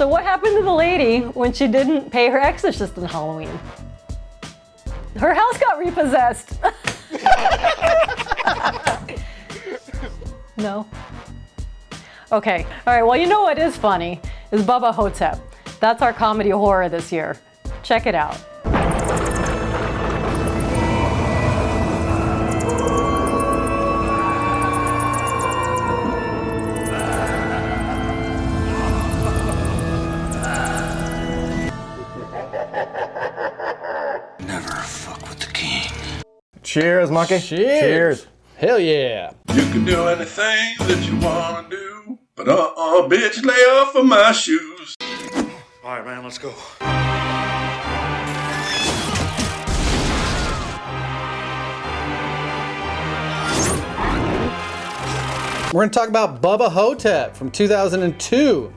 So what happened to the lady when she didn't pay her exorcist on Halloween? Her house got repossessed. No? Okay. All right, well, you know what is funny is Bubba Ho-Tep. That's our comedy horror this year. Check it out. Cheers, monkey. Cheers. Hell yeah. You can do anything that you want to do, but bitch, lay off of my shoes. All right, man, let's go. We're going to talk about Bubba Ho-Tep from 2002.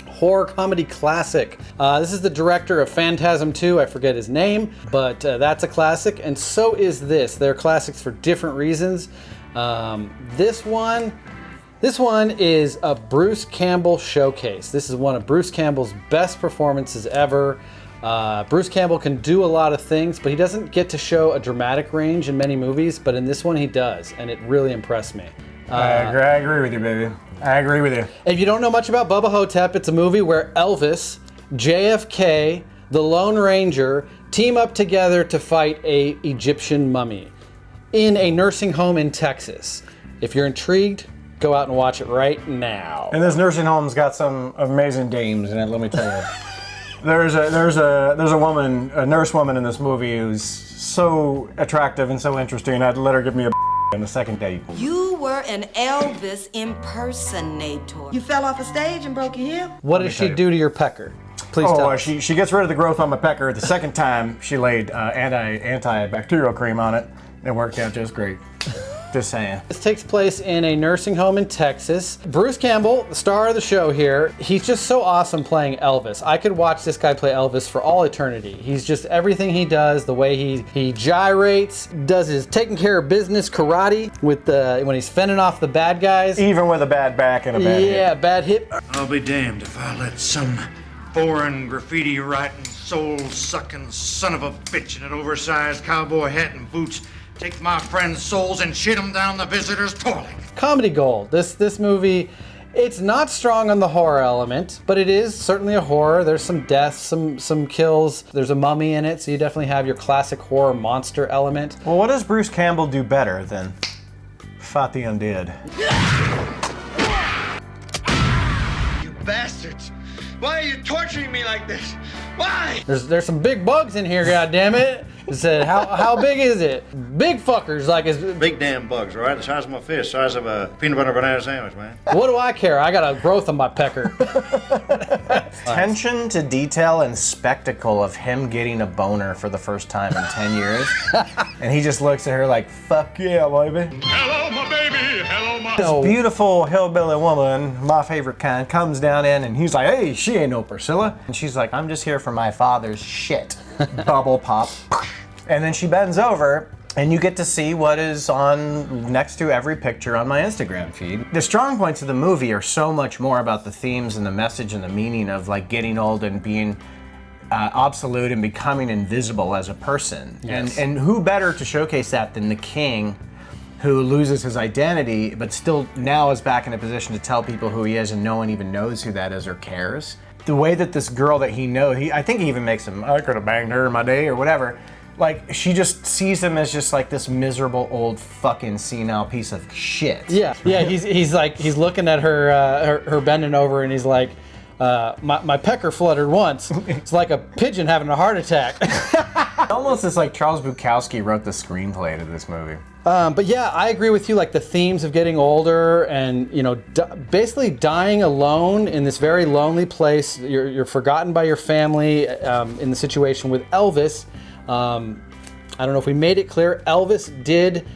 Horror comedy classic. This is the director of Phantasm 2. I forget his name, but that's a classic, and so is this. They're classics for different reasons. This one is a Bruce Campbell showcase. This is one of Bruce Campbell's best performances ever. Bruce Campbell can do a lot of things, but he doesn't get to show a dramatic range in many movies, but in this one he does, and it really impressed me. I agree with you, baby. I agree with you. If you don't know much about Bubba Ho-Tep, it's a movie where Elvis, JFK, the Lone Ranger team up together to fight a Egyptian mummy in a nursing home in Texas. If you're intrigued, go out and watch it right now. And this nursing home's got some amazing dames in it, let me tell you. There's a woman, a nurse woman in this movie who's so attractive and so interesting, I'd let her give me a on the second date. You were an Elvis impersonator. You fell off a stage and broke your hip? What does she do to your pecker? Please tell us. She gets rid of the growth on my pecker. The second time she laid antibacterial cream on it. It worked out just great. Just saying. This takes place in a nursing home in Texas. Bruce Campbell, the star of the show here, he's just so awesome playing Elvis. I could watch this guy play Elvis for all eternity. He's just everything he does, the way he gyrates, does his taking care of business karate with when he's fending off the bad guys. Even with a bad back and a bad hip. Yeah, bad hip. I'll be damned if I let some foreign graffiti-writing, soul-sucking son of a bitch in an oversized cowboy hat and boots take my friends' souls and shit them down the visitor's toilet. Comedy gold. This movie, it's not strong on the horror element, but it is certainly a horror. There's some deaths, some kills. There's a mummy in it, so you definitely have your classic horror monster element. Well, what does Bruce Campbell do better than fought the undead? You bastards! Why are you torturing me like this? Why? There's some big bugs in here, goddammit. It said, how big is it? Big fuckers, like it's Big damn bugs, right? The size of my fist, size of a peanut butter banana sandwich, man. What do I care? I got a growth on my pecker. Attention to detail and spectacle of him getting a boner for the first time in 10 years. And he just looks at her like, fuck yeah, baby. Hello, my baby. Hello, my... This beautiful hillbilly woman, my favorite kind, comes down in and he's like, hey, she ain't no Priscilla. And she's like, I'm just here for my father's shit. Bubble pop. And then she bends over and you get to see what is on next to every picture on my Instagram feed. The strong points of the movie are so much more about the themes and the message and the meaning of like getting old and being obsolete and becoming invisible as a person. Yes. And who better to showcase that than the king, who loses his identity but still now is back in a position to tell people who he is and no one even knows who that is or cares. The way that this girl that he knows, I think he even makes him, I could have banged her in my day or whatever. Like, she just sees him as just like this miserable old fucking senile piece of shit. Yeah, he's looking at her bending over and he's like, my pecker fluttered once. It's like a pigeon having a heart attack. Almost as like Charles Bukowski wrote the screenplay to this movie. But yeah, I agree with you, like the themes of getting older and, you know, basically dying alone in this very lonely place. You're forgotten by your family in the situation with Elvis. I don't know if we made it clear, Elvis did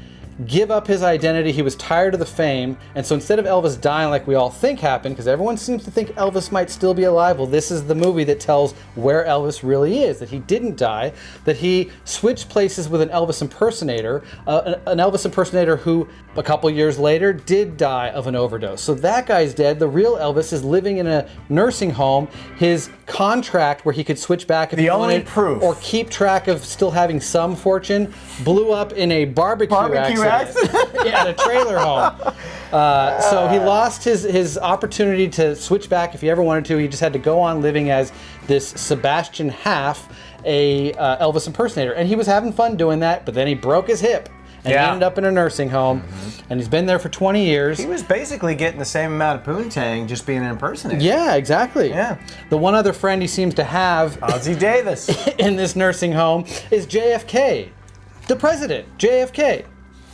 give up his identity. He was tired of the fame. And so instead of Elvis dying like we all think happened, because everyone seems to think Elvis might still be alive, well, this is the movie that tells where Elvis really is, that he didn't die, that he switched places with an Elvis impersonator, an Elvis impersonator who a couple years later did die of an overdose. So that guy's dead. The real Elvis is living in a nursing home. His contract where he could switch back if he wanted, proof. or keep track of still having some fortune, blew up in a barbecue accident at a trailer home. So he lost his opportunity to switch back if he ever wanted to. He just had to go on living as this Sebastian Haff, a Elvis impersonator. And he was having fun doing that, but then he broke his hip. And he ended up in a nursing home, and he's been there for 20 years. He was basically getting the same amount of poontang just being an impersonator. Yeah, exactly. Yeah. The one other friend he seems to have Ozzie Davis in this nursing home is JFK, the president, JFK.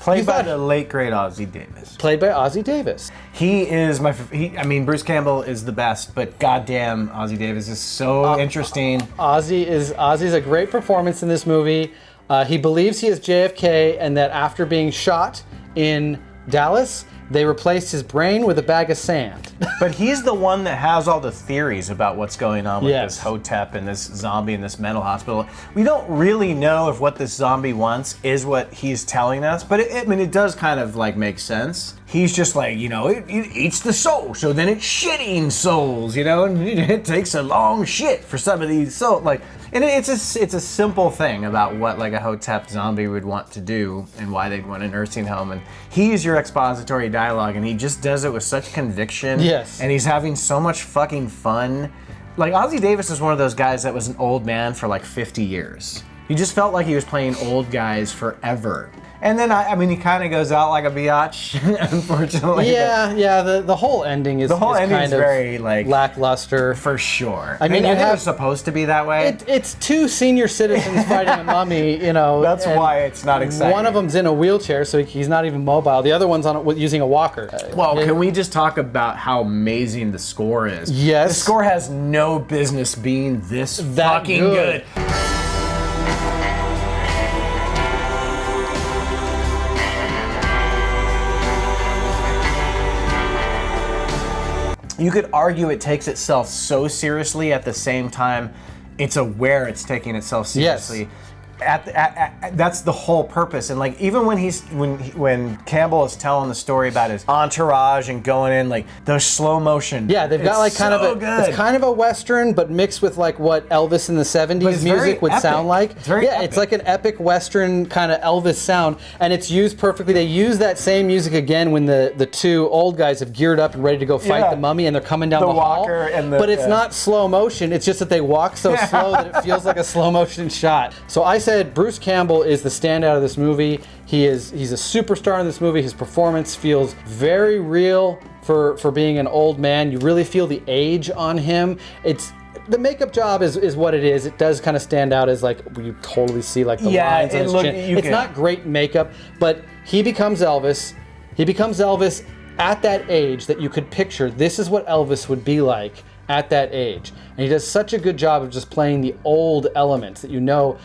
played by the late great Ozzie Davis. Played by Ozzie Davis. He is I mean, Bruce Campbell is the best, but goddamn, Ozzie Davis is so interesting. Ozzie's a great performance in this movie. He believes he is JFK, and that after being shot in Dallas, they replaced his brain with a bag of sand. But he's the one that has all the theories about what's going on with this Ho-Tep and this zombie in this mental hospital. We don't really know if what this zombie wants is what he's telling us, but it does kind of like make sense. He's just like, it eats the soul, so then it's shitting souls, and it takes a long shit for some of these souls. And it's a simple thing about what like a Ho-Tep zombie would want to do and why they'd want a nursing home. And he's your expository dialogue, and he just does it with such conviction. Yes. And he's having so much fucking fun. Like, Ozzie Davis is one of those guys that was an old man for like 50 years. You just felt like he was playing old guys forever. And then, he kind of goes out like a biatch, unfortunately. Yeah, the whole ending is kind of very, like, lackluster. For sure. I mean, it was supposed to be that way. It's two senior citizens fighting a mummy, That's why it's not exciting. One of them's in a wheelchair, so he's not even mobile. The other one's using a walker. Well, can we just talk about how amazing the score is? Yes. The score has no business being this fucking good. You could argue it takes itself so seriously, at the same time it's aware it's taking itself seriously. Yes. That's the whole purpose. And like, even when Campbell is telling the story about his entourage and going in, like those slow motion. Yeah, they've got like it's kind of a Western, but mixed with like what Elvis in the 70s music would sound like. It's very epic. It's like an epic Western kind of Elvis sound, and it's used perfectly. They use that same music again when the two old guys have geared up and ready to go fight the mummy, and they're coming down the hall. But it's not slow motion. It's just that they walk so slow that it feels like a slow motion shot. So I said Bruce Campbell is the standout of this movie. He's a superstar in this movie. His performance feels very real for being an old man. You really feel the age on him. The makeup job is what it is. It does kind of stand out as like you totally see like the lines on his chin. It's not great makeup, but he becomes Elvis. He becomes Elvis at that age that you could picture. This is what Elvis would be like at that age. And he does such a good job of just playing the old elements that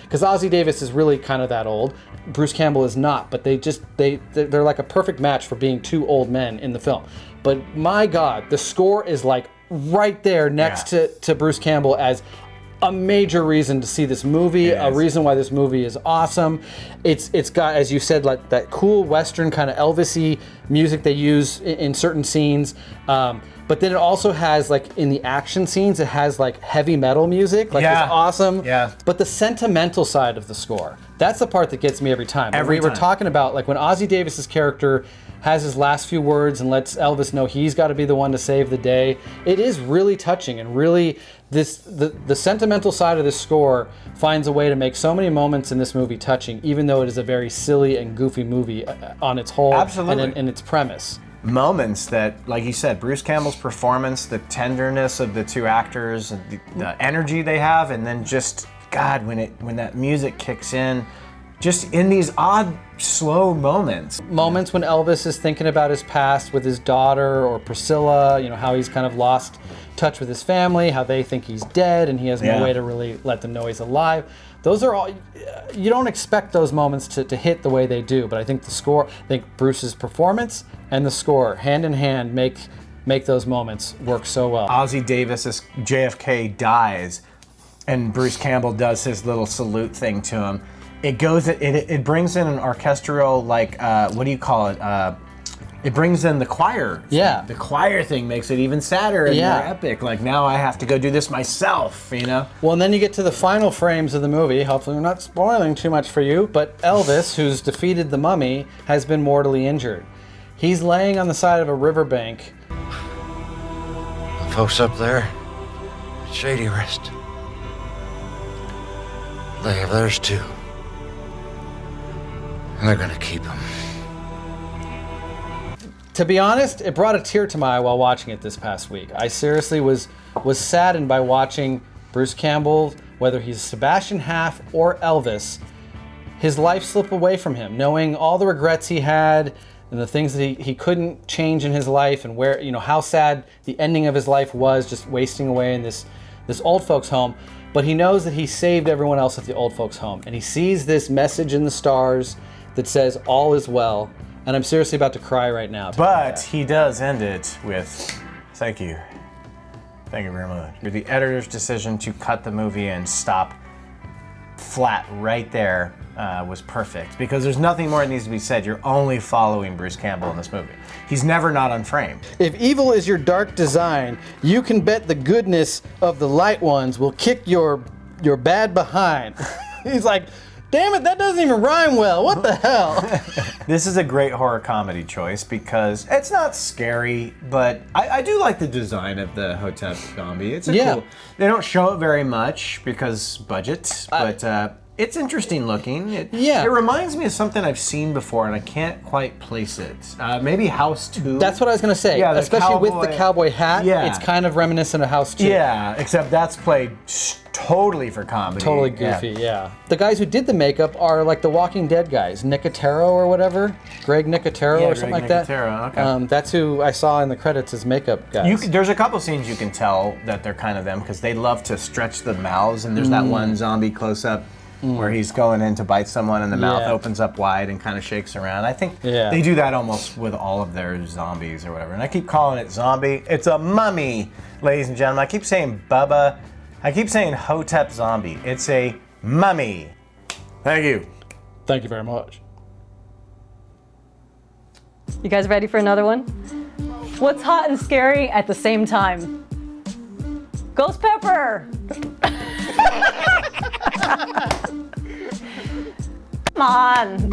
because Ozzie Davis is really kind of that old. Bruce Campbell is not, but they're like a perfect match for being two old men in the film. But my God, the score is like right there next to Bruce Campbell as a major reason to see this movie, a reason why this movie is awesome. It's got, as you said, like that cool Western kind of Elvis-y music they use in certain scenes. But then it also has, like, in the action scenes, it has, like, heavy metal music. Like, it's awesome. Yeah. But the sentimental side of the score, that's the part that gets me every time. We were talking about, like, when Ozzie Davis's character has his last few words and lets Elvis know he's got to be the one to save the day, it is really touching, and really the sentimental side of this score finds a way to make so many moments in this movie touching, even though it is a very silly and goofy movie on its whole. Absolutely. And in its premise. Moments that, like you said, Bruce Campbell's performance, the tenderness of the two actors, and the energy they have, and then just, God, when that music kicks in, just in these odd, slow moments. Moments when Elvis is thinking about his past with his daughter or Priscilla, how he's kind of lost touch with his family, how they think he's dead and he has no way to really let them know he's alive. Those are all, you don't expect those moments to hit the way they do, but I think the score, I think Bruce's performance and the score, hand in hand, make those moments work so well. Ozzie Davis' JFK dies, and Bruce Campbell does his little salute thing to him. It brings in an orchestral, what do you call it? It brings in the choir. Yeah. The choir thing makes it even sadder and more epic. Like, now I have to go do this myself, Well, and then you get to the final frames of the movie. Hopefully we're not spoiling too much for you, but Elvis, who's defeated the mummy, has been mortally injured. He's laying on the side of a riverbank. The folks up there, Shady Rest. They have theirs too. And they're gonna keep him. To be honest, it brought a tear to my eye while watching it this past week. I seriously was saddened by watching Bruce Campbell, whether he's Sebastian Haff or Elvis, his life slip away from him, knowing all the regrets he had and the things that he couldn't change in his life, and where, how sad the ending of his life was, just wasting away in this old folks home. But he knows that he saved everyone else at the old folks home, and he sees this message in the stars that says all is well. And I'm seriously about to cry right now. But he does end it with, thank you. Thank you very much. The editor's decision to cut the movie and stop flat right there was perfect, because there's nothing more that needs to be said. You're only following Bruce Campbell in this movie. He's never not unframed. If evil is your dark design, you can bet the goodness of the light ones will kick your bad behind. He's like, damn it, that doesn't even rhyme well. What the hell? This is a great horror comedy choice because it's not scary, but I do like the design of the Ho-Tep zombie. It's cool. They don't show it very much because budget, but it's interesting looking. It reminds me of something I've seen before, and I can't quite place it. Maybe House 2. That's what I was going to say. Yeah, especially with the cowboy hat. Yeah. It's kind of reminiscent of House 2. Yeah, except that's played totally for comedy. Totally goofy, yeah. The guys who did the makeup are like the Walking Dead guys, Nicotero or whatever, Greg Nicotero or something like that. Okay. That's who I saw in the credits as makeup guys. There's a couple scenes you can tell that they're kind of them because they love to stretch the mouths, and there's that one zombie close-up where he's going in to bite someone and the mouth opens up wide and kind of shakes around. I think they do that almost with all of their zombies or whatever. And I keep calling it zombie. It's a mummy, ladies and gentlemen. I keep saying Bubba. I keep saying Ho-Tep zombie. It's a mummy. Thank you. Thank you very much. You guys ready for another one? What's hot and scary at the same time? Ghost pepper! Come on!